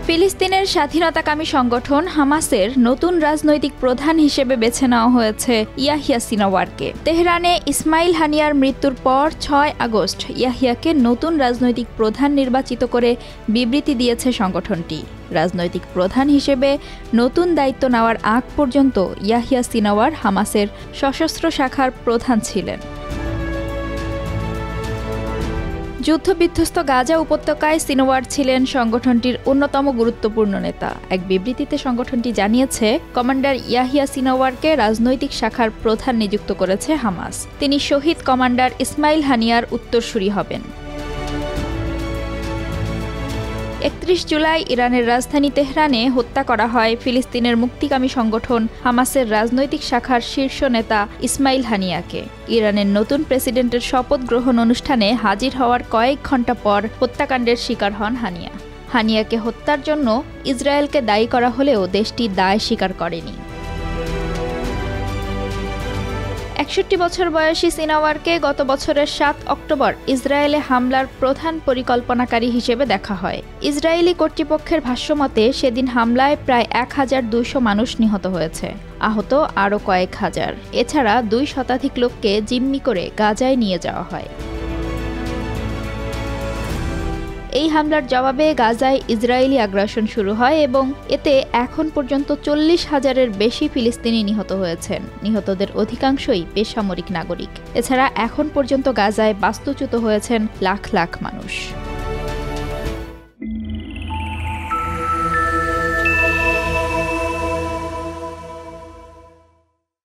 ফিলিস্তিনের স্বাধীনতাকামী সংগঠন হামাসের নতুন রাজনৈতিক প্রধান হিসেবে বেছে নেওয়া হয়েছে ইয়াহিয়া সিনওয়ারকে। তেহরানে ইসমাইল হানিয়ার মৃত্যুর পর ৬ আগস্ট ইয়াহিয়াকে নতুন রাজনৈতিক প্রধান নির্বাচিত করে বিবৃতি দিয়েছে সংগঠনটি। রাজনৈতিক প্রধান হিসেবে নতুন দায়িত্ব নেওয়ার আগ পর্যন্ত ইয়াহিয়া সিনওয়ার হামাসের সশস্ত্র শাখার প্রধান ছিলেন। যুদ্ধবিধ্বস্ত গাজা উপত্যকায় সিনওয়ার ছিলেন সংগঠনটির অন্যতম গুরুত্বপূর্ণ নেতা। এক বিবৃতিতে সংগঠনটি জানিয়েছে, কমান্ডার ইয়াহিয়া সিনওয়ারকে রাজনৈতিক শাখার প্রধান নিযুক্ত করেছে হামাস। তিনি শহীদ কমান্ডার ইসমাইল হানিয়ার উত্তরসূরি হবেন। ৩১ জুলাই ইরানের রাজধানী তেহরানে হত্যা করা হয় ফিলিস্তিনের মুক্তিকামী সংগঠন হামাসের রাজনৈতিক শাখার শীর্ষ নেতা ইসমাইল হানিয়াকে। ইরানের নতুন প্রেসিডেন্টের শপথ গ্রহণ অনুষ্ঠানে হাজির হওয়ার কয়েক ঘণ্টা পর হত্যাকাণ্ডের শিকার হন হানিয়া। হানিয়াকে হত্যার জন্য ইসরায়েলকে দায়ী করা হলেও দেশটি দায় স্বীকার করেনি। ৬১ বছর বয়সী সিনওয়ারকে গত বছরের ৭ অক্টোবর ইসরায়েলে হামলার প্রধান পরিকল্পনাকারী হিসেবে দেখা হয়। ইসরায়েলি কর্তৃপক্ষের ভাষ্যমতে সেদিন হামলায় প্রায় ১,২০০ মানুষ নিহত হয়েছে, আহত আরও কয়েক হাজার। এছাড়া ২ শতাধিক লোককে জিম্মি করে গাজায় নিয়ে যাওয়া হয়। এই হামলার জবাবে গাজায় ইসরায়েলি আগ্রাসন শুরু হয় এবং এতে এখন পর্যন্ত ৪০,০০০-এর বেশি ফিলিস্তিনি নিহত হয়েছেন। নিহতদের অধিকাংশই বেসামরিক নাগরিক। এছাড়া এখন পর্যন্ত গাজায় বাস্তুচ্যুত হয়েছেন লাখ লাখ মানুষ।